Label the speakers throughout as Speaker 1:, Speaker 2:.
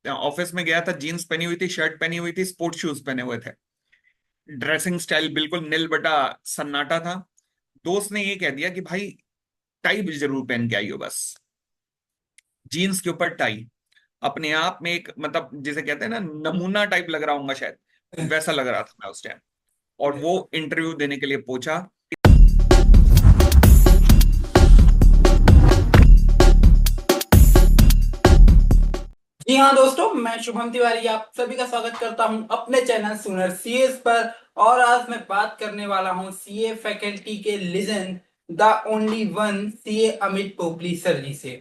Speaker 1: Office में गया था, जीन्स पहनी हुई थी, शर्ट पहनी हुई थी, स्पोर्ट्स शूज पहने हुए थे, ड्रेसिंग स्टाइल बिल्कुल नील बटा सन्नाटा था। दोस्त ने ये कह दिया कि भाई टाई भी जरूर पहन के आइयो बस, जीन्स के ऊपर टाई। अपने आप में एक मतलब जिसे कहते हैं ना नमूना टाइप लग रहा हूँ शायद, वैसा लग रहा था मैं उस टाइम। और वो इंटरव्यू देने के लिए पहुंचा।
Speaker 2: जी हाँ दोस्तों, मैं शुभम तिवारी आप सभी का स्वागत करता हूं अपने चैनल सुनर सीएस पर। और आज मैं बात करने वाला हूं सीए फैकल्टी के legend, the only one CA Amit Popli sir ji से।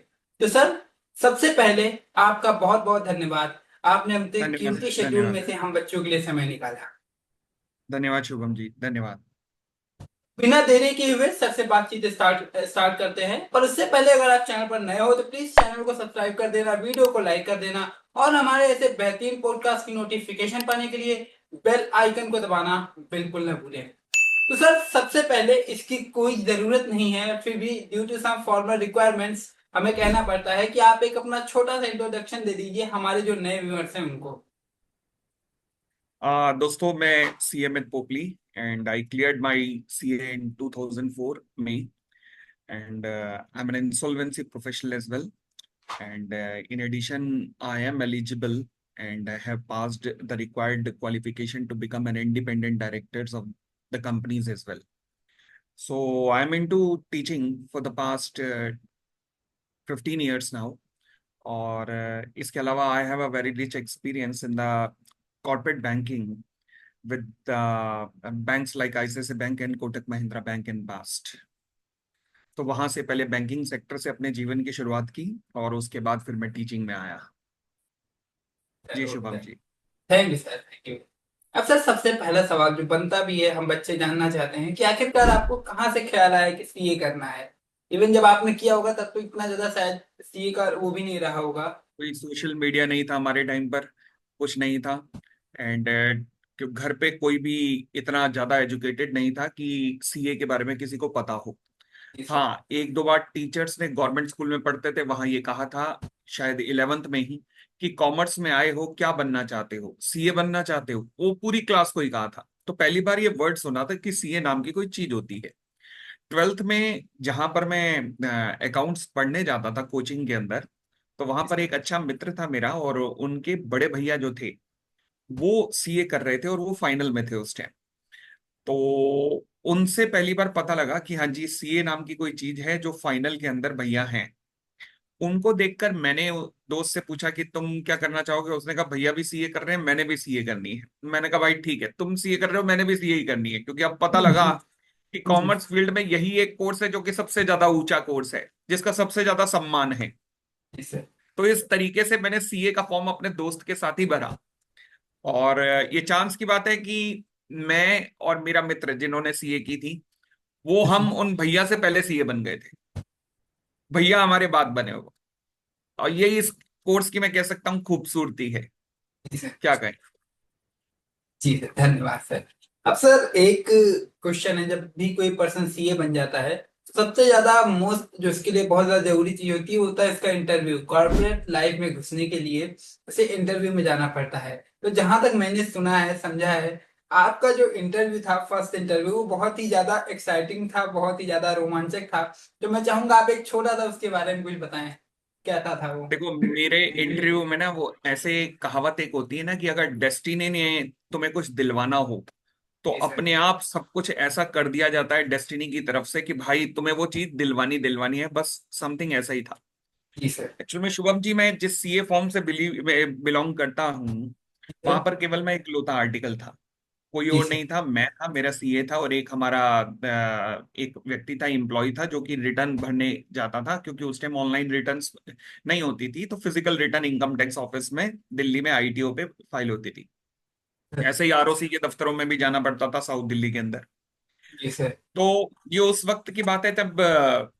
Speaker 2: तो सर, सबसे पहले आपका बहुत बहुत धन्यवाद। आपने अपने
Speaker 1: धन्यवाद
Speaker 2: कीमती शेड्यूल
Speaker 1: धन्यवाद।
Speaker 2: में से हम बच्चों के लिए समय निकाला।
Speaker 1: धन्यवाद शुभम जी, धन्यवाद।
Speaker 2: बिना देरी किए हुए सर से बातचीत स्टार्ट स्टार्ट करते हैं। पर उससे पहले अगर आप चैनल पर नए हो तो प्लीज चैनल को सब्सक्राइब कर देना, वीडियो को लाइक कर देना और हमारे ऐसे बेहतरीन पॉडकास्ट की नोटिफिकेशन पाने के लिए बेल आइकन को दबाना बिल्कुल न भूलें। तो सर, सबसे पहले इसकी कोई जरूरत नहीं है, फिर भी due to some formal requirements हमें कहना पड़ता है कि आप एक अपना छोटा सा इंट्रोडक्शन दे दीजिए हमारे जो नए व्यूअर्स हैं उनको।
Speaker 1: दोस्तों, मैं CA Amit Popli and I cleared my CA in 2004 May, and I'm an insolvency professional as well. And in addition, I am eligible and I have passed the required qualification to become an independent directors of the companies as well. So I'm into teaching for the past 15 years now. और इसके अलावा I have a very rich experience in the corporate banking with banks like ICICI Bank and Kotak Mahindra Bank in past. तो वहां से पहले banking sector से अपने जीवन की शुरुआत की और उसके बाद फिर मैं टीचिंग में आया। जी Shubham ji.
Speaker 2: Thank you sir, thank you. अब सर, सबसे पहला सवाल जो बनता भी है, हम बच्चे जानना चाहते हैं कि आखिरकार आपको कहाँ से ख्याल आया कि सीए करना है। इवन जब आपने किया होगा तब तो इतना ज्यादा शायद सीए का वो भी नहीं रहा होगा।
Speaker 1: कोई सोशल मीडिया नहीं था हमारे टाइम पर, कुछ नहीं था। एंड घर पे कोई भी इतना ज्यादा एजुकेटेड नहीं था कि सीए के बारे में किसी को पता हो।
Speaker 2: जी सर।
Speaker 1: हाँ, एक दो बार टीचर्स ने गवर्नमेंट स्कूल में पढ़ते थे वहां ये कहा था, शायद 11th में ही, कि कॉमर्स में आए हो क्या बनना चाहते हो, सीए बनना चाहते हो। वो पूरी क्लास को ही कहा था। तो पहली बार ये वर्ड सुना था कि सीए नाम की कोई चीज होती है। 12th में जहां पर मैं अकाउंट्स पढ़ने जाता था कोचिंग के अंदर, तो वहां पर एक अच्छा मित्र था मेरा और उनके बड़े भैया जो थे वो सीए कर रहे थे और वो फाइनल में थे उस टाइम। तो उनसे पहली बार पता लगा कि हाँ जी, सीए नाम की कोई चीज है जो फाइनल के अंदर भैया हैं। उनको देखकर मैंने दोस्त से पूछा कि तुम क्या करना चाहोगे। उसने कहा भैया भी सीए कर रहे हैं, मैंने भी सीए करनी है। मैंने कहा भाई ठीक है, तुम सीए कर रहे हो, मैंने भी सीए ही करनी है, क्योंकि अब पता लगा कि कॉमर्स फील्ड में यही एक कोर्स है जो कि सबसे ज्यादा ऊंचा कोर्स है, जिसका सबसे ज्यादा सम्मान है।
Speaker 2: जी सर।
Speaker 1: तो इस तरीके से मैंने सीए का फॉर्म अपने दोस्त के साथ ही भरा। और ये चांस की बात है कि मैं और मेरा मित्र जिन्होंने सीए की थी, वो हम उन भैया से पहले सीए बन गए थे। भैया हमारे बाद बने हो। और यही इस कोर्स की मैं कह सकता हूँ खूबसूरती है।
Speaker 2: जी सर।
Speaker 1: क्या कहें।
Speaker 2: जी सर, धन्यवाद सर। अब सर, एक क्वेश्चन है, जब भी कोई पर्सन सीए बन जाता है तो सबसे ज्यादा मोस्ट जो इसके लिए बहुत ज्यादा जरूरी चीज होती है वो होता है इसका इंटरव्यू। कॉर्पोरेट लाइफ में घुसने के लिए उसे इंटरव्यू में जाना पड़ता है। तो जहां तक मैंने सुना है, समझा है, आपका जो इंटरव्यू था, फर्स्ट इंटरव्यू, वो बहुत ही ज्यादा एक्साइटिंग था, बहुत ही ज्यादा रोमांचक था। तो मैं चाहूंगा आप एक छोटा सा उसके बारे में कुछ बताएं, कैसा था वो।
Speaker 1: देखो, मेरे इंटरव्यू में ना वो ऐसे कहावत एक होती है ना कि अगर डेस्टिनी ने तुम्हें कुछ दिलवाना हो तो
Speaker 2: जी सर।
Speaker 1: अपने आप सब कुछ ऐसा कर दिया जाता है डेस्टिनी की तरफ से कि भाई तुम्हें वो चीज दिलवानी दिलवानी है बस। समथिंग ऐसा ही था।
Speaker 2: जी सर।
Speaker 1: एक्चुअल में शुभम जी, मैं जिस सीए फॉर्म से बिलोंग करता हूँ, वहां पर केवल मैं इकलौता आर्टिकल था। कोई
Speaker 2: जी
Speaker 1: और
Speaker 2: सर।
Speaker 1: नहीं था, मैं था, मेरा सीए था, और एक हमारा एक व्यक्ति था, एम्प्लॉय था, जो कि रिटर्न भरने जाता था, क्योंकि उस टाइम ऑनलाइन रिटर्न्स नहीं होती थी, तो physical return income tax office में दिल्ली में आईटीओ पे फाइल होती थी। ऐसे ही आरओसी के दफ्तरों में भी जाना पड़ता था साउथ दिल्ली के अंदर।
Speaker 2: जी सर।
Speaker 1: तो ये उस वक्त की बात है जब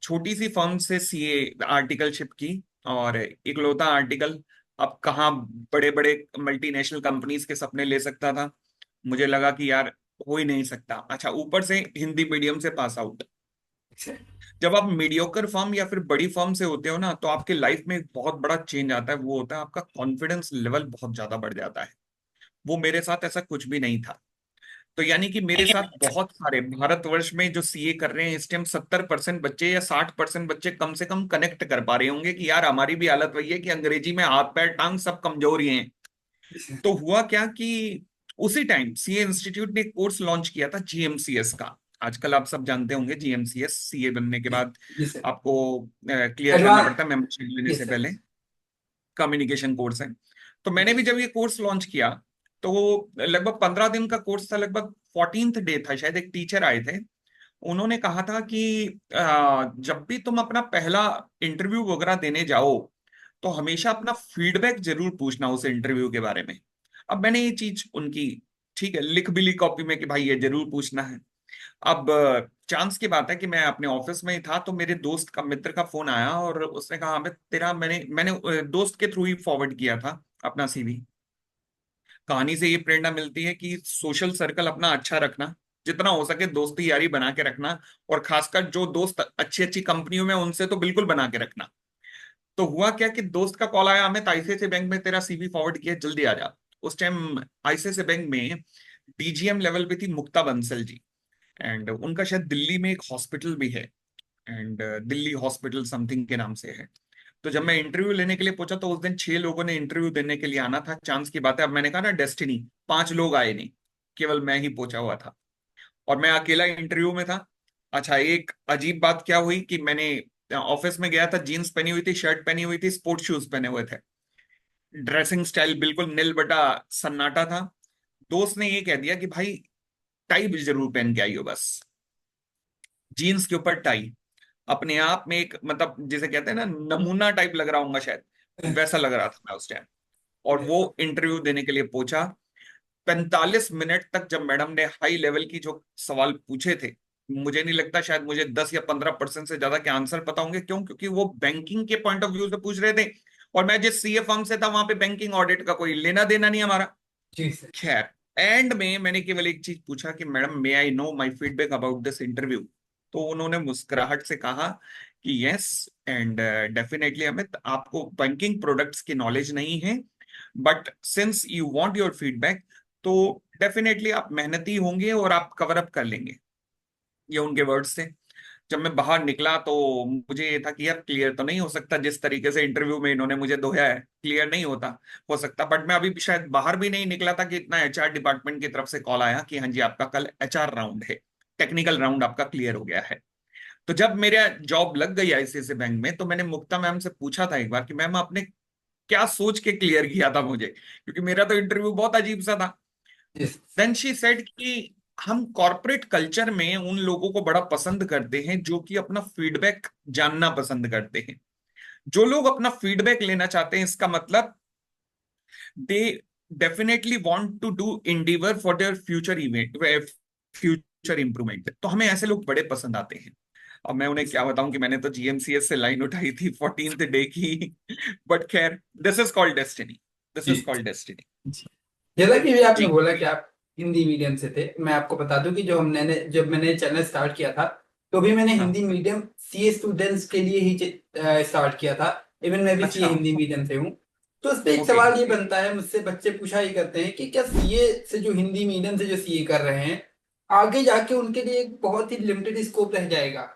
Speaker 1: छोटी सी फर्म से सीए आर्टिकलशिप की, और इकलौता आर्टिकल। अब कहाँ बड़े बड़े मल्टीनेशनल कंपनीज के सपने ले सकता था। मुझे लगा कि यार हो ही नहीं सकता। अच्छा, ऊपर से हिंदी मीडियम से पास आउट। जब आप मीडियोकर फर्म या फिर बड़ी फर्म से होते हो ना, तो आपके लाइफ में एक बहुत बड़ा चेंज आता है, वो होता है आपका कॉन्फिडेंस लेवल बहुत ज्यादा बढ़ जाता है। वो मेरे साथ ऐसा कुछ भी नहीं था। तो यानी कि मेरे साथ बहुत सारे भारतवर्ष में जो सीए कर रहे हैं इस टाइम 70% बच्चे या 60% बच्चे कम से कम कनेक्ट कर पा रहे होंगे कि यार हमारी भी हालत वही है कि अंग्रेजी में हाथ पैर टांग सब कमजोर ही हैं। तो हुआ क्या कि उसी टाइम सीए इंस्टीट्यूट ने एक कोर्स लॉन्च किया था, जीएमसीएस का। आजकल आप सब जानते होंगे जीएमसीएस, सीए बनने के
Speaker 2: जी
Speaker 1: बाद
Speaker 2: जी सर।
Speaker 1: आपको क्लियर करना
Speaker 2: एडवांस।
Speaker 1: पड़ता है मेंबरशिप लेने से
Speaker 2: यस सर।
Speaker 1: पहले। कम्युनिकेशन कोर्स है। तो मैंने भी
Speaker 2: जी
Speaker 1: जब ये कोर्स लॉन्च किया, तो वो लगभग 15 दिन का कोर्स था, लगभग 14th डे था शायद, एक टीचर आए थे। उन्होंने कहा था कि जब भी तुम अपना पहला इंटरव्यू वगैरह देने जाओ, तो हमेशा अपना फीडबैक जरूर पूछना उस इंटरव्यू के बारे में। अब मैंने ये चीज उनकी, ठीक है, लिख भी ली कॉपी में कि भाई ये जरूर पूछना है। अब चांस की बात है कि मैं अपने ऑफिस में ही था, तो मेरे दोस्त का, मित्र का फोन आया और उसने कहा हमें तेरा, मैंने मैंने दोस्त के थ्रू ही फॉरवर्ड किया था अपना सीवी। कहानी से ये प्रेरणा मिलती है कि सोशल सर्कल अपना अच्छा रखना, जितना हो सके दोस्ती यारी बना के रखना। और खासकर जो दोस्त अच्छी अच्छी कंपनियों में, उनसे तो बिल्कुल बना के रखना। तो हुआ क्या कि दोस्त का कॉल आया हमें, आईसीआईसीआई बैंक में तेरा सीवी फॉरवर्ड किया, जल्दी आ जा। उस टाइम आईसीआईसीआई बैंक में डीजीएम लेवल पे थी मुक्ता बंसल जी। एंड उनका शायद दिल्ली में एक हॉस्पिटल भी है, एंड दिल्ली हॉस्पिटल समथिंग के नाम से है। तो जब मैं इंटरव्यू लेने के लिए पहुंचा, तो उस दिन 6 लोगों ने इंटरव्यू देने के लिए आना था। चांस की बात है, अब मैंने कहा ना डेस्टिनी, 5 लोग आए नहीं, केवल मैं ही पहुंचा हुआ था। और मैं अकेला इंटरव्यू में था। अच्छा, एक अजीब बात क्या हुई कि मैंने ऑफिस में गया था, जीन्स पहनी हुई थी, शर्ट पहनी हुई थी, स्पोर्ट्स शूज पहने हुए थे। ड्रेसिंग स्टाइल बिल्कुल नील बटा सन्नाटा था। दोस्त ने ये कह दिया कि भाई टाई भी जरूर पहन के आई हो बस, जीन्स के ऊपर टाई। अपने आप में एक, मतलब जिसे कहते हैं ना, नमूना टाइप लग रहा हूंगा शायद, वैसा लग रहा था मैं उस टाइम। और वो
Speaker 2: यस
Speaker 1: इंटरव्यू देने के लिए पूछा। 45 मिनट तक जब मैडम ने हाई लेवल की जो सवाल पूछे थे, मुझे नहीं लगता शायद मुझे 10 या 15% से ज्यादा के आंसर पता होंगे। क्यों? क्योंकि वो बैंकिंग के पॉइंट ऑफ व्यू से पूछ रहे थे, और मैं जिस सीए फर्म से था वहां पे बैंकिंग ऑडिट का कोई लेना देना नहीं हमारा।
Speaker 2: जी सर।
Speaker 1: खैर, एंड में मैंने केवल एक चीज पूछा कि madam may I know my feedback about this interview. तो उन्होंने मुस्कुराहट से कहा कि यस, एंड डेफिनेटली अमित, आपको बैंकिंग प्रोडक्ट्स की नॉलेज नहीं है, but since you want your feedback, तो डेफिनेटली आप मेहनती होंगे और आप कवर अप कर लेंगे। ये उनके वर्ड्स थे। जब मैं बाहर निकला तो मुझे ये था कि यार क्लियर तो नहीं हो सकता, जिस तरीके से इंटरव्यू में इन्होंने मुझे दोहराया है, क्लियर नहीं होता हो सकता। बट मैं अभी भी शायद बाहर भी नहीं निकला था कि इतना एचआर डिपार्टमेंट की तरफ से कॉल आया कि हाँ जी आपका कल एचआर राउंड है, टेक्निकल राउंड आपका क्लियर हो गया है। तो जब मेरा जॉब लग गई आईसीआईसीआई बैंक में, तो मैंने मुक्ता मैम से पूछा था एक बार कि मैम आपने क्या सोच के क्लियर किया था मुझे, क्योंकि मेरा तो इंटरव्यू बहुत अजीब सा था।
Speaker 2: यस
Speaker 1: देन शी सेड कि हम कॉर्पोरेट कल्चर में उन लोगों को बड़ा पसंद करते हैं जो कि अपना फीडबैक जानना पसंद करते हैं। जो लोग अपना फीडबैक लेना चाहते हैं, इसका मतलब they definitely want to do endeavour for their future event, future improvement. तो हमें ऐसे लोग बड़े पसंद आते हैं। अब मैं उन्हें क्या बताऊं कि मैंने तो जीएमसीएस से लाइन उठाई थी 14th डे की। बट खैर, this is called destiny, this
Speaker 2: जी
Speaker 1: इज कॉल्ड डेस्टिनी।
Speaker 2: जी। जैसा कि भी आपने
Speaker 1: जी
Speaker 2: बोला कि आप हिंदी मीडियम से थे, मैं आपको बता दूं कि जब मैंने चैनल स्टार्ट किया था, तो भी मैंने
Speaker 1: हाँ।
Speaker 2: हिंदी मीडियम सीए स्टूडेंट्स के लिए ही स्टार्ट किया था। इवन मैं भी सीए
Speaker 1: अच्छा।
Speaker 2: हिंदी मीडियम से हूँ। तो उस पे एक
Speaker 1: ओके।
Speaker 2: सवाल ये बनता है, मुझसे बच्चे पूछा ही करते हैं कि क्या सीए से, जो हिंदी मीडियम से जो सीए कर रहे हैं, आगे जाके उनके लिए एक बहुत ही लिमिटेड स्कोप रह जाएगा।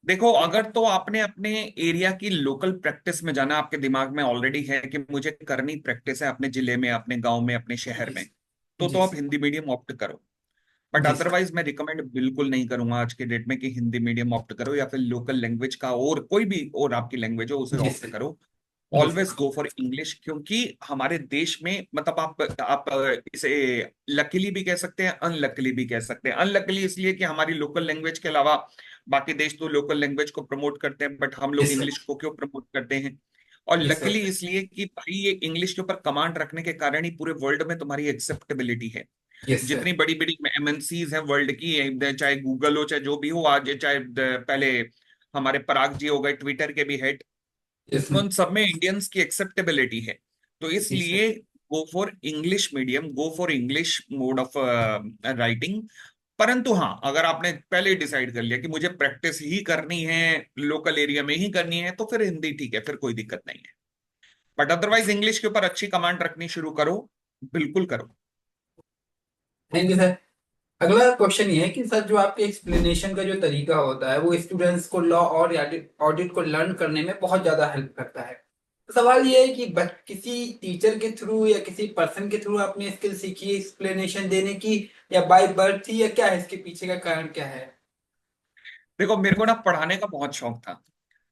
Speaker 1: देखो, अगर तो आपने अपने एरिया की लोकल प्रैक्टिस में जाना, आपके दिमाग में ऑलरेडी है कि मुझे करनी प्रैक्टिस है अपने जिले में, अपने गांव में, अपने शहर
Speaker 2: जी
Speaker 1: में,
Speaker 2: जी
Speaker 1: तो आप
Speaker 2: सर।
Speaker 1: हिंदी मीडियम ऑप्ट करो। बट
Speaker 2: जी सर।
Speaker 1: अदरवाइज मैं रिकमेंड बिल्कुल नहीं करूंगा आज के डेट में कि हिंदी मीडियम ऑप्ट करो, या फिर लोकल लैंग्वेज का और कोई भी और आपकी लैंग्वेज हो उसे
Speaker 2: जी
Speaker 1: ऑप्ट
Speaker 2: सर।
Speaker 1: करो।
Speaker 2: जी
Speaker 1: always
Speaker 2: sir.
Speaker 1: Go for English, क्योंकि हमारे देश में, मतलब आप इसे लकीली भी कह सकते हैं, अनलकीली भी कह सकते हैं। अनलकीली इसलिए कि हमारी लोकल लैंग्वेज के अलावा बाकी देश तो लोकल लैंग्वेज को प्रमोट करते हैं, बट हम
Speaker 2: जी
Speaker 1: लोग
Speaker 2: सर।
Speaker 1: इंग्लिश को क्यों प्रमोट करते हैं। और
Speaker 2: जी सर।
Speaker 1: लकीली इसलिए कि भाई ये इंग्लिश के ऊपर कमांड रखने के कारण ही पूरे वर्ल्ड में तुम्हारी एक्सेप्टेबिलिटी है।
Speaker 2: Yes sir.
Speaker 1: जितनी बड़ी बड़ी एमएनसीज हैं वर्ल्ड की, चाहे गूगल हो, चाहे जो भी हो आज, चाहे पहले हमारे पराग जी हो गए ट्विटर के भी हेड,
Speaker 2: यस
Speaker 1: उन सब में इंडियंस की एक्सेप्टेबिलिटी है। तो
Speaker 2: जी सर।
Speaker 1: इसलिए गो for English medium, go for English mode of writing. परंतु हाँ, अगर आपने पहले डिसाइड कर लिया कि मुझे प्रैक्टिस ही करनी है, लोकल एरिया में ही करनी है, तो फिर हिंदी ठीक है, फिर कोई दिक्कत नहीं है। बट अदरवाइज इंग्लिश के ऊपर अच्छी कमांड रखनी शुरू करो, बिल्कुल करो।
Speaker 2: Thank you sir. अगला क्वेश्चन ये है कि सर जो आपके एक्सप्लेनेशन का जो तरीका होता है वो स्टूडेंट्स को लॉ और ऑडिट को लर्न करने में बहुत ज्यादा हेल्प करता है। तो सवाल ये है कि किसी टीचर के थ्रू या किसी पर्सन के थ्रू आपने स्किल सीखी एक्सप्लेनेशन देने की, या बाय बर्थ थी, या क्या है इसके पीछे का कारण क्या है?
Speaker 1: देखो, मेरे को ना पढ़ाने का बहुत शौक था।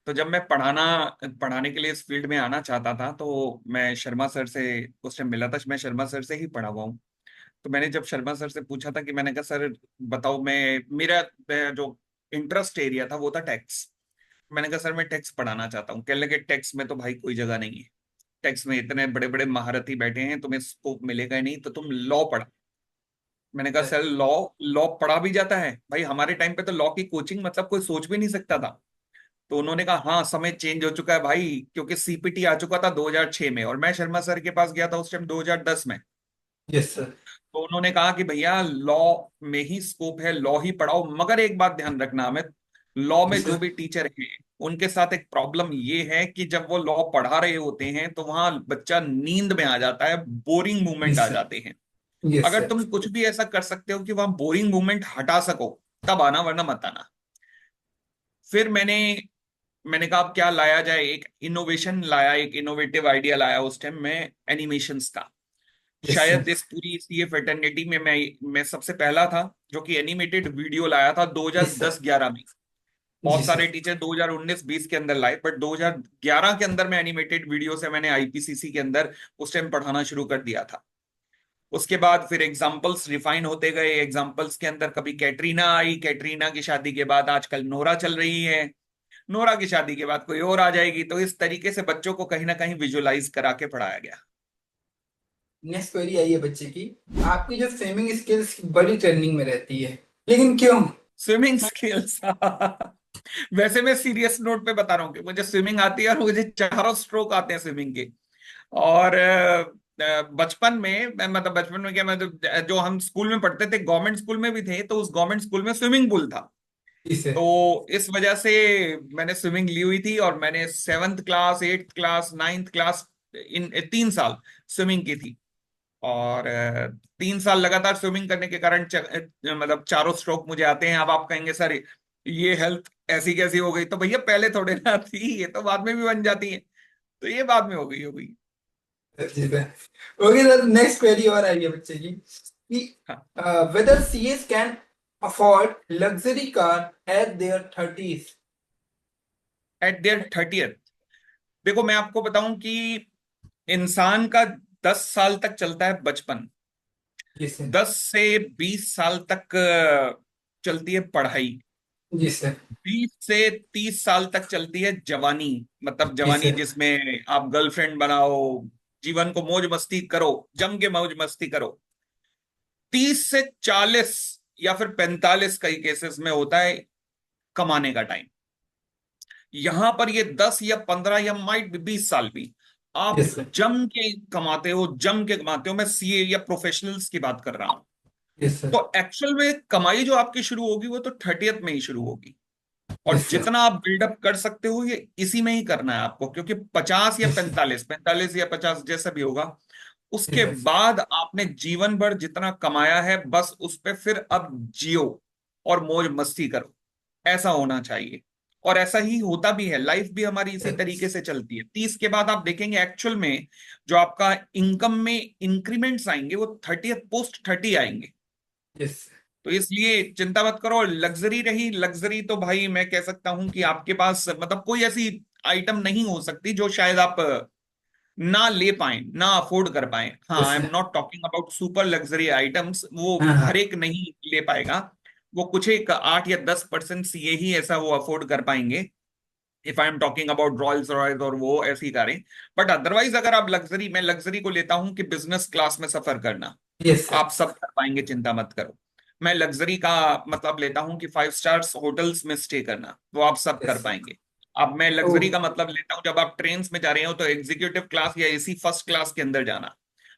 Speaker 1: तो जब मैं पढ़ाने के लिए इस फील्ड में आना चाहता था, तो मैं शर्मा सर से उस टाइम मिला था। मैं शर्मा सर से ही पढ़ा हुआ हूँ। तो मैंने जब शर्मा सर से पूछा था, कि मैंने कहा सर बताओ, मेरा जो इंटरेस्ट एरिया था वो था टैक्स। मैंने कहा सर मैं टैक्स पढ़ाना चाहता हूँ। कहने लगे टैक्स में तो भाई कोई जगह नहीं है, टैक्स में इतने बड़े बड़े महारथी बैठे हैं, तुम्हें स्कोप मिलेगा ही नहीं, तो तुम लॉ पढ़ो। मैंने कहा सर लॉ लॉ पढ़ा भी जाता है भाई? हमारे टाइम पे तो लॉ की कोचिंग मतलब कोई सोच भी नहीं सकता था। तो उन्होंने कहा हाँ, समय चेंज हो चुका है भाई, क्योंकि सीपीटी आ चुका था 2006 में, और मैं शर्मा सर के पास गया था उस टाइम 2010 में।
Speaker 2: Yes sir.
Speaker 1: तो उन्होंने कहा कि भैया लॉ में ही स्कोप है, लॉ ही पढ़ाओ, मगर एक बात ध्यान रखना हमें, लॉ
Speaker 2: जी
Speaker 1: में जो
Speaker 2: सर।
Speaker 1: भी टीचर हैं उनके साथ एक प्रॉब्लम ये है कि जब वो लॉ पढ़ा रहे होते हैं तो वहां बच्चा नींद में आ जाता है, बोरिंग
Speaker 2: जी
Speaker 1: मूवमेंट आ
Speaker 2: सर।
Speaker 1: जाते हैं।
Speaker 2: यस
Speaker 1: अगर
Speaker 2: सर।
Speaker 1: तुम कुछ भी ऐसा कर सकते हो कि वहां बोरिंग मूवमेंट हटा सको, तब आना, वरना मत आना। फिर मैंने कहा अब क्या लाया जाए, एक इनोवेशन लाया, एक इनोवेटिव आइडिया लाया उस टाइम में, एनिमेशंस का।
Speaker 2: Yes sir.
Speaker 1: शायद इस पूरी सीए फेटर्निटी में मैं सबसे पहला था जो कि एनिमेटेड वीडियो लाया था
Speaker 2: यस सर।
Speaker 1: 2010-11 में।
Speaker 2: जी
Speaker 1: बहुत सारे
Speaker 2: सर।
Speaker 1: टीचर 2019-20 के अंदर लाए, बट 2011 के अंदर मैं एनिमेटेड वीडियो से मैंने आईपीसीसी के अंदर उस टाइम पढ़ाना शुरू कर दिया था। उसके बाद फिर एग्जाम्पल्स रिफाइन होते गए। एग्जाम्पल्स के अंदर कभी कैटरीना आई, कैटरीना की शादी के बाद आजकल नोरा चल रही है, नोरा की शादी के बाद कोई और आ जाएगी। तो इस तरीके से बच्चों को कहीं ना कहीं विजुअलाइज करा के पढ़ाया गया।
Speaker 2: नेक्स्ट क्वेरी आई है बच्चे की। आपकी जो स्विमिंग स्किल्स बड़ी ट्रेंडिंग में रहती है, लेकिन क्यों?
Speaker 1: स्विमिंग स्किल्स वैसे मैं सीरियस नोट पे बता रहा हूँ कि मुझे स्विमिंग आती है, और मुझे चारों स्ट्रोक आते हैं स्विमिंग के। और बचपन में मतलब बचपन में क्या, मतलब जो हम स्कूल में पढ़ते थे, गवर्नमेंट स्कूल में भी थे, तो उस गवर्नमेंट स्कूल में स्विमिंग पूल था।
Speaker 2: इसे।
Speaker 1: तो इस वजह से मैंने स्विमिंग ली हुई थी, और मैंने 7th class, 8th class, 9th class, इन 3 साल स्विमिंग की थी। और 3 साल लगातार स्विमिंग करने के कारण मतलब चारों स्ट्रोक मुझे आते हैं। अब आप कहेंगे सर ये हेल्थ ऐसी कैसी हो गई? तो भैया पहले थोड़े ना थी, ये तो बाद में भी बन जाती है। तो ये बाद में हो गई।
Speaker 2: जी sir. Okay sir, next query और आई है बच्चे की कि
Speaker 1: हाँ,
Speaker 2: whether CS can afford luxury car at their thirties.
Speaker 1: At their 30th। देखो मैं आपको बताऊं कि इंसान का 10 साल तक चलता है बचपन,
Speaker 2: जी सर।
Speaker 1: 10 से 20 साल तक चलती है पढ़ाई,
Speaker 2: जी सर।
Speaker 1: 20 से 30 साल तक चलती है जवानी। मतलब
Speaker 2: जी
Speaker 1: जवानी
Speaker 2: सर।
Speaker 1: जिसमें आप गर्लफ्रेंड बनाओ, जीवन को मौज मस्ती करो, जम के मौज मस्ती करो। 30 से 40 या फिर 45 कई केसेस में होता है कमाने का टाइम। यहां पर ये 10 या 15 या माइट 20 साल भी आप
Speaker 2: यस सर।
Speaker 1: जम के कमाते हो, जम के कमाते हो। मैं सीए या प्रोफेशनल्स की बात कर रहा हूं।
Speaker 2: Yes sir.
Speaker 1: तो एक्चुअल में कमाई जो आपकी शुरू होगी वो तो 30th में ही शुरू होगी। और
Speaker 2: यस सर।
Speaker 1: जितना आप बिल्डअप कर सकते हो ये इसी में ही करना है आपको, क्योंकि 50 या
Speaker 2: यस सर।
Speaker 1: 45, 45 या 50 जैसा भी होगा, उसके
Speaker 2: यस
Speaker 1: बाद आपने जीवन भर जितना कमाया है बस उस पे फिर अब जियो और मौज मस्ती करो। ऐसा होना चाहिए। और ऐसा ही होता भी है, लाइफ भी हमारी इसी
Speaker 2: सर।
Speaker 1: तरीके से चलती है। 30 के बाद आप देखेंगे एक्चुअल में जो आपका इनकम में इंक्रीमेंट्स आएंगे वो 30th पोस्ट 30 आएंगे।
Speaker 2: यस।
Speaker 1: तो इसलिए चिंता मत करो। लग्जरी रही, लग्जरी तो भाई मैं कह सकता हूं कि आपके पास मतलब कोई ऐसी आइटम नहीं हो सकती जो शायद आप ना ले पाए, ना अफोर्ड कर पाए। हाँ,
Speaker 2: yes
Speaker 1: I am
Speaker 2: sir.
Speaker 1: Not talking about super luxury items, वो
Speaker 2: हाँ
Speaker 1: हर
Speaker 2: हाँ।
Speaker 1: एक नहीं ले पाएगा। वो कुछ एक 8 या 10% सीए ही ऐसा वो अफोर्ड कर पाएंगे, if I am talking about Royals Royals और वो ऐसी कारें। बट अदरवाइज अगर आप लग्जरी, मैं लग्जरी को लेता हूं कि बिजनेस क्लास में सफर करना,
Speaker 2: यस सर।
Speaker 1: आप सब कर पाएंगे, चिंता मत करो। मैं लग्जरी का मतलब लेता हूं कि 5 स्टार्स होटल्स में स्टे करना, वो आप सब
Speaker 2: यस
Speaker 1: कर
Speaker 2: सर।
Speaker 1: पाएंगे। अब मैं
Speaker 2: ओ।
Speaker 1: लग्जरी का मतलब लेता हूं जब आप ट्रेन में जा रहे हो तो एग्जीक्यूटिव क्लास या एसी फर्स्ट क्लास के अंदर जाना,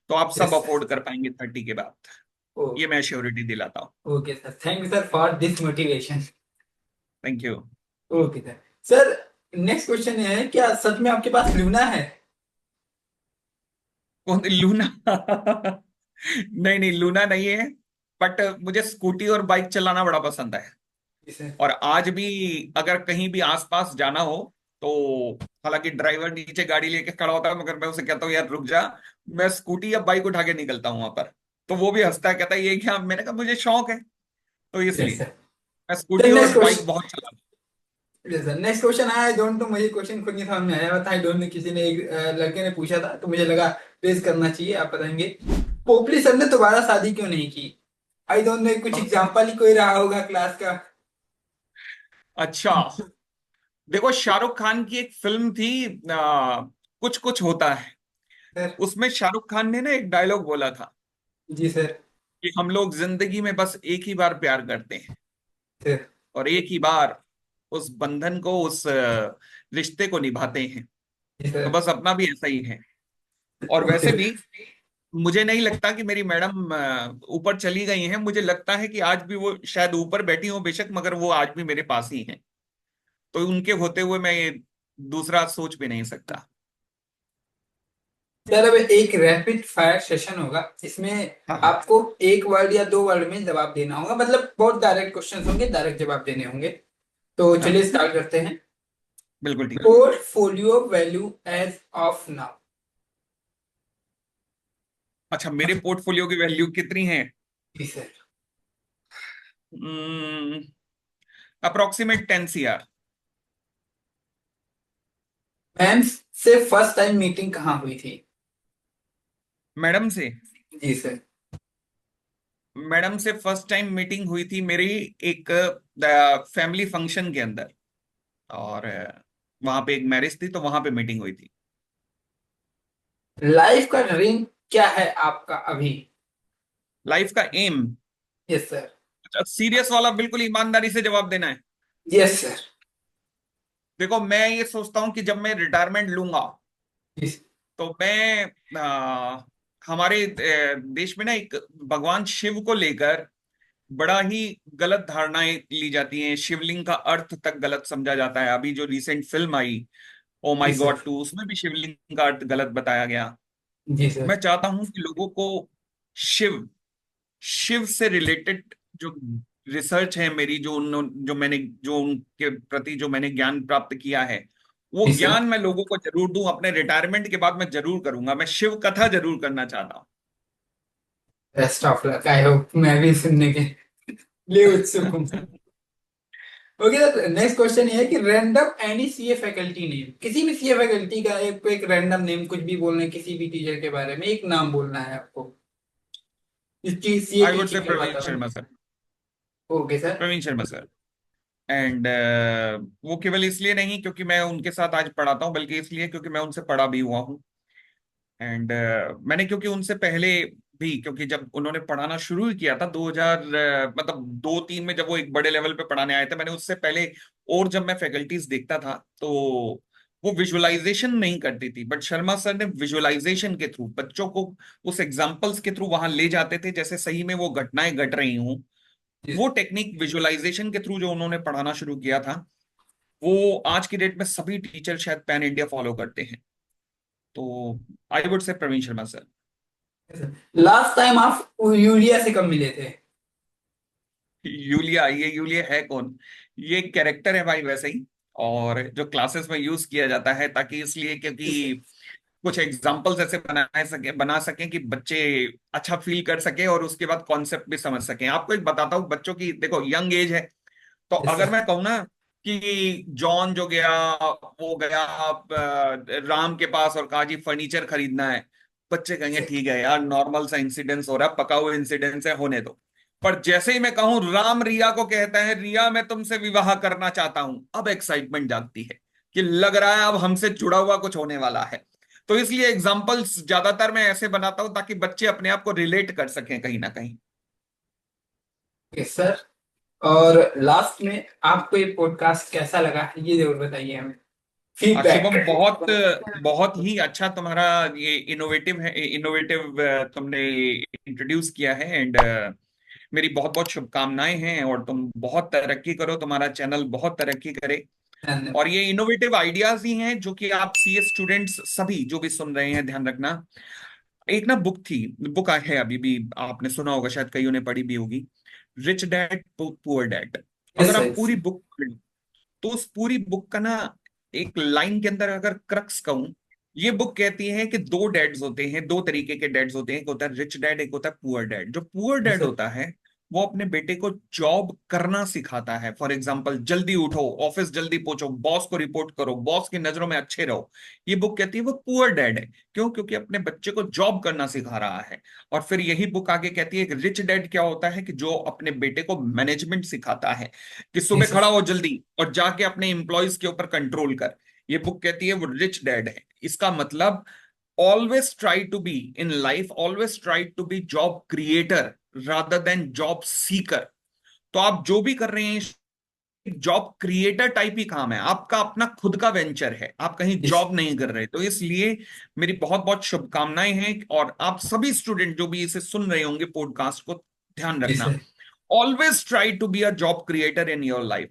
Speaker 1: तो आप सब
Speaker 2: यस सर।
Speaker 1: अफोर्ड कर पाएंगे 30 के बाद।
Speaker 2: ओ,
Speaker 1: ये मैं श्योरिटी दिलाता हूँ।
Speaker 2: Okay sir, thank you sir for this motivation.
Speaker 1: Thank you.
Speaker 2: Okay sir. Sir, next question ये है, क्या सच में आपके पास लूना है?
Speaker 1: कौन लूना? नहीं नहीं, लूना नहीं है। बट मुझे स्कूटी और बाइक चलाना बड़ा पसंद है।
Speaker 2: जी सर।
Speaker 1: और आज भी अगर कहीं भी आसपास जाना हो तो, हालांकि ड्राइवर नीचे गाड़ी लेके खड़ा होता है, मगर मैं उसे कहता हूँ यार रुक जा, मैं स्कूटी या बाइक उठा के निकलता हूँ वहां पर। तो वो भी हंसता है, कहता है ये क्या? मैंने कहा मुझे शौक है, तो
Speaker 2: यस
Speaker 1: इसलिए
Speaker 2: सर।
Speaker 1: मैं
Speaker 2: सर
Speaker 1: स्कूटी
Speaker 2: नेक्स्ट
Speaker 1: और बाइक
Speaker 2: क्वेश्चन।
Speaker 1: बहुत चलाता
Speaker 2: यस सर, नेक्स्ट क्वेश्चन आया, आई डोंट नो, मुझे क्वेश्चन खुद नहीं समझ में आया था। आई डोंट नो, किसी ने, एक लड़के ने पूछा था, तो मुझे लगा पेश करना चाहिए, आप बताएंगे। पोपली सर ने दोबारा शादी क्यों नहीं की? आई डोंट नो, कुछ
Speaker 1: हूँ।
Speaker 2: एग्जाम्पल ही कोई रहा होगा क्लास का।
Speaker 1: अच्छा, देखो शाहरुख खान की एक फिल्म थी, कुछ कुछ होता है।
Speaker 2: सर।
Speaker 1: उसमें शाहरुख खान ने ना एक डायलॉग बोला था
Speaker 2: जी सर।
Speaker 1: कि हम लोग जिंदगी में बस एक ही बार प्यार करते हैं,
Speaker 2: सर।
Speaker 1: और एक ही बार उस बंधन को, उस रिश्ते को निभाते हैं।
Speaker 2: जी
Speaker 1: तो
Speaker 2: सर।
Speaker 1: बस अपना भी ऐसा ही है। और
Speaker 2: ओके
Speaker 1: वैसे
Speaker 2: सर।
Speaker 1: भी मुझे नहीं लगता कि मेरी मैडम ऊपर चली गई हैं। मुझे लगता है कि आज भी वो शायद ऊपर बैठी हो बेशक, मगर वो आज भी मेरे पास ही हैं। तो उनके होते हुए मैं ये दूसरा सोच भी नहीं सकता।
Speaker 2: सर, अब एक रैपिड फायर सेशन होगा, इसमें
Speaker 1: हाँ हाँ
Speaker 2: आपको एक वर्ड या दो वर्ड में जवाब देना होगा, मतलब बहुत डायरेक्ट क्वेश्चन होंगे, डायरेक्ट जवाब देने होंगे। तो
Speaker 1: हाँ,
Speaker 2: चलिए स्टार्ट करते हैं।
Speaker 1: बिल्कुल ठीक है।
Speaker 2: Portfolio value as of now.
Speaker 1: अच्छा, मेरे पोर्टफोलियो की वैल्यू कितनी है?
Speaker 2: जी सर।
Speaker 1: Approximate 10 CR।
Speaker 2: मैम से फर्स्ट टाइम मीटिंग कहाँ हुई थी?
Speaker 1: मैडम से
Speaker 2: जी सर।
Speaker 1: मैडम से फर्स्ट टाइम मीटिंग हुई थी मेरी एक फैमिली फंक्शन के अंदर। और वहां पे एक मैरिज थी, तो वहां पे मीटिंग हुई थी।
Speaker 2: लाइफ का ड्रीम क्या है आपका अभी?
Speaker 1: लाइफ का एम?
Speaker 2: Yes sir.
Speaker 1: सीरियस वाला बिल्कुल ईमानदारी से जवाब देना है।
Speaker 2: Yes sir.
Speaker 1: देखो मैं ये सोचता हूँ कि जब मैं रिटायरमेंट लूंगा तो मैं हमारे देश में ना एक भगवान शिव को लेकर बड़ा ही गलत धारणाएं ली जाती हैं। शिवलिंग का अर्थ तक गलत समझा जाता है। अभी जो रिसेंट फिल्म आई ओ
Speaker 2: जी
Speaker 1: माई
Speaker 2: सर।
Speaker 1: गॉड 2, उसमें भी शिवलिंग का अर्थ गलत बताया गया।
Speaker 2: जी सर।
Speaker 1: मैं चाहता हूं कि लोगों को शिव शिव से रिलेटेड जो रिसर्च है मेरी, जो उनके प्रति जो मैंने ज्ञान प्राप्त किया है, वो
Speaker 2: जी सर।
Speaker 1: ज्ञान मैं लोगों को जरूर दूं। अपने रिटायरमेंट के बाद मैं जरूर करूंगा। मैं शिव कथा जरूर करना चाहता हूँ।
Speaker 2: Best of luck, I hope मैं भी सुनने के लिए उत्सुक हूँ। ओके सर, नेक्स्ट क्वेश्चन ये है कि random any CA faculty name, किसी भी सीए फैकल्टी का एक रैंडम नेम, कुछ भी बोलना है, किसी भी टीचर के बारे में एक नाम बोलना है आपको, इस चीज CA
Speaker 1: I would say
Speaker 2: teaching के
Speaker 1: प्रवीण
Speaker 2: वातावरण
Speaker 1: शर्मा
Speaker 2: में।
Speaker 1: Sir.
Speaker 2: Okay sir.
Speaker 1: Praveen Sharma sir. And वो केवल इसलिए नहीं क्योंकि मैं उनके साथ आज पढ़ाता हूँ, बल्कि इसलिए क्योंकि मैं उनसे पढ़ा भी हुआ हूँ। एंड मैंने क्योंकि उनसे पहले भी, क्योंकि जब उन्होंने पढ़ाना शुरू ही किया था 2000 मतलब 2-3 में, जब वो एक बड़े लेवल पे पढ़ाने आए थे, मैंने उससे पहले और जब मैं फैकल्टीज देखता था तो वो विजुअलाइजेशन नहीं करती थी, बट शर्मा सर ने विजुअलाइजेशन के थ्रू बच्चों को उस एग्जाम्पल्स के थ्रू वहां ले जाते थे, जैसे सही में वो घटनाएं घट रही हूं।
Speaker 2: जी।
Speaker 1: वो टेक्निक विजुअलाइजेशन के थ्रू जो उन्होंने पढ़ाना शुरू किया था, वो आज की डेट में सभी टीचर शायद पैन इंडिया फॉलो करते हैं। तो I would say Praveen Sharma sir.
Speaker 2: Last time आप यूरिया से कब मिले थे?
Speaker 1: यूलिया? ये यूलिया है कौन? ये कैरेक्टर है भाई, वैसे ही। और जो क्लासेस में यूज किया जाता है, ताकि इसलिए क्योंकि कुछ एग्जांपल्स ऐसे बना सकें कि बच्चे अच्छा फील कर सके और उसके बाद कॉन्सेप्ट भी समझ सकें। आपको एक बताता हूँ, बच्चों की देखो यंग एज है, तो
Speaker 2: यस
Speaker 1: अगर
Speaker 2: सर।
Speaker 1: मैं कहूँ ना कि जॉन जो गया, वो गया राम के पास और कहा जी फर्नीचर खरीदना है, बच्चे कहेंगे ठीक है यार, नॉर्मल सा इंसिडेंस हो रहा है, पका हुआ इंसिडेंस है, होने दो। पर जैसे ही मैं कहूं राम रिया को कहता है रिया मैं तुमसे विवाह करना चाहता हूं, अब एक्साइटमेंट जागती है कि लग रहा है अब हमसे जुड़ा हुआ कुछ होने वाला है। तो इसलिए एग्जाम्पल्स ज्यादातर मैं ऐसे बनाता हूं ताकि बच्चे अपने आप को रिलेट कर सकें कहीं ना कहीं।
Speaker 2: Yes sir. और लास्ट में आपको ये पॉडकास्ट कैसा लगा, ये जरूर बताइए हमें। फीडबैक।
Speaker 1: शुभम, बहुत बहुत ही अच्छा तुम्हारा ये इनोवेटिव है, इनोवेटिव तुमने इंट्रोड्यूस किया है। एंड मेरी बहुत बहुत शुभकामनाएं हैं, और तुम बहुत तरक्की करो, तुम्हारा चैनल बहुत तरक्की करे। और
Speaker 2: धन्यवाद।
Speaker 1: ये इनोवेटिव आइडियाज ही हैं जो कि आप सीए स्टूडेंट्स सभी जो भी सुन रहे हैं ध्यान रखना। एक ना बुक थी, बुक है अभी भी, आपने सुना होगा शायद, कईयों ने पढ़ी भी होगी, rich dad poor dad.
Speaker 2: Yes
Speaker 1: अगर आप
Speaker 2: सर।
Speaker 1: पूरी बुक पढ़ें तो उस पूरी बुक का ना एक लाइन के अंदर अगर क्रक्स कहूं, ये बुक कहती है कि दो डैड्स होते हैं, दो तरीके के डैड्स होते हैं, एक होता है रिच डैड, एक होता है पुअर डैड। जो पुअर
Speaker 2: यस
Speaker 1: डैड
Speaker 2: सर।
Speaker 1: होता है वो अपने बेटे को जॉब करना सिखाता है। फॉर एग्जाम्पल, जल्दी उठो, ऑफिस जल्दी पहुंचो, बॉस को रिपोर्ट करो, बॉस की नजरों में अच्छे रहो। ये बुक कहती है वो पुअर डैड है। क्यों? क्योंकि अपने बच्चे को जॉब करना सिखा रहा है। और फिर यही बुक आगे कहती है कि रिच डैड क्या होता है, कि जो अपने बेटे को मैनेजमेंट सिखाता है, कि सुबह
Speaker 2: यस
Speaker 1: खड़ा
Speaker 2: सर।
Speaker 1: हो जल्दी और जाके अपने एम्प्लॉयज के ऊपर कंट्रोल कर। ये बुक कहती है वो रिच डैड है। इसका मतलब, always try to be in life, always try to be job creator rather than job seeker. तो आप जो भी कर रहे हैं, जॉब क्रिएटर टाइप ही काम है, आपका अपना खुद का वेंचर है, आप कहीं
Speaker 2: यस।
Speaker 1: जॉब नहीं कर रहे। तो इसलिए मेरी बहुत बहुत शुभकामनाएं हैं। और आप सभी स्टूडेंट जो भी इसे सुन रहे होंगे पॉडकास्ट को, ध्यान
Speaker 2: यस
Speaker 1: रखना,
Speaker 2: sir.
Speaker 1: Always try to be a job creator in your life.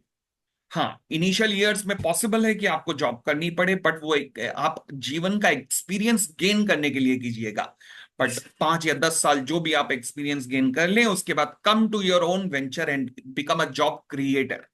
Speaker 1: हाँ, इनिशियल ईयर्स में पॉसिबल है कि आपको जॉब करनी पड़े, बट वो एक आप जीवन का एक्सपीरियंस गेन करने के लिए कीजिएगा। बट 5 या 10 साल जो भी आप एक्सपीरियंस गेन कर लें, उसके बाद come to your own venture and become a job creator.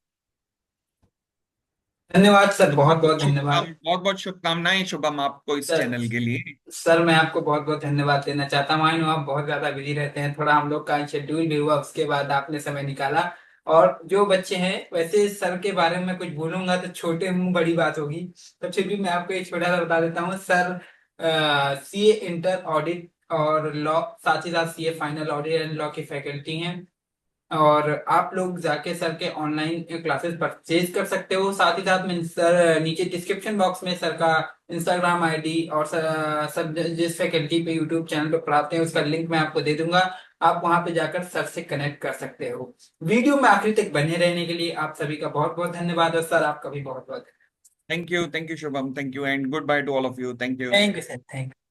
Speaker 2: धन्यवाद सर,
Speaker 1: तो
Speaker 2: बहुत
Speaker 1: बहुत
Speaker 2: बहुत धन्यवाद।
Speaker 1: बहुत बहुत शुभकामनाएं शुभम आपको इस
Speaker 2: सर,
Speaker 1: चैनल के लिए।
Speaker 2: सर मैं आपको बहुत बहुत धन्यवाद देना चाहता हूँ। आई नो आप बहुत ज्यादा बिजी रहते हैं, थोड़ा हम लोग का शेड्यूल भी हुआ, उसके बाद आपने समय निकाला। और जो बच्चे हैं, वैसे सर के बारे में कुछ बोलूंगा तो छोटे मुंह बड़ी बात होगी, तो फिर भी मैं आपको एक छोटा सा बता देता हूँ सर। सीए इंटर ऑडिट और लॉ, साथ ही साथ CA final audit and law की फैकल्टी हैं। और आप लोग जाके सर के ऑनलाइन क्लासेस परचेज कर सकते हो। साथ ही साथ में सर नीचे डिस्क्रिप्शन बॉक्स में सर का इंस्टाग्राम आईडी और सर जिस फैकल्टी पे यूट्यूब चैनल पे पढ़ाते हैं उसका लिंक मैं आपको दे दूंगा। आप वहां पे जाकर सर से कनेक्ट कर सकते हो। वीडियो में आखिरी तक बने रहने के लिए आप सभी का बहुत बहुत धन्यवाद, और सर आपका भी बहुत बहुत
Speaker 1: thank you Shubham, thank you and good by two all of you, thank you.
Speaker 2: Thank you sir, thank you.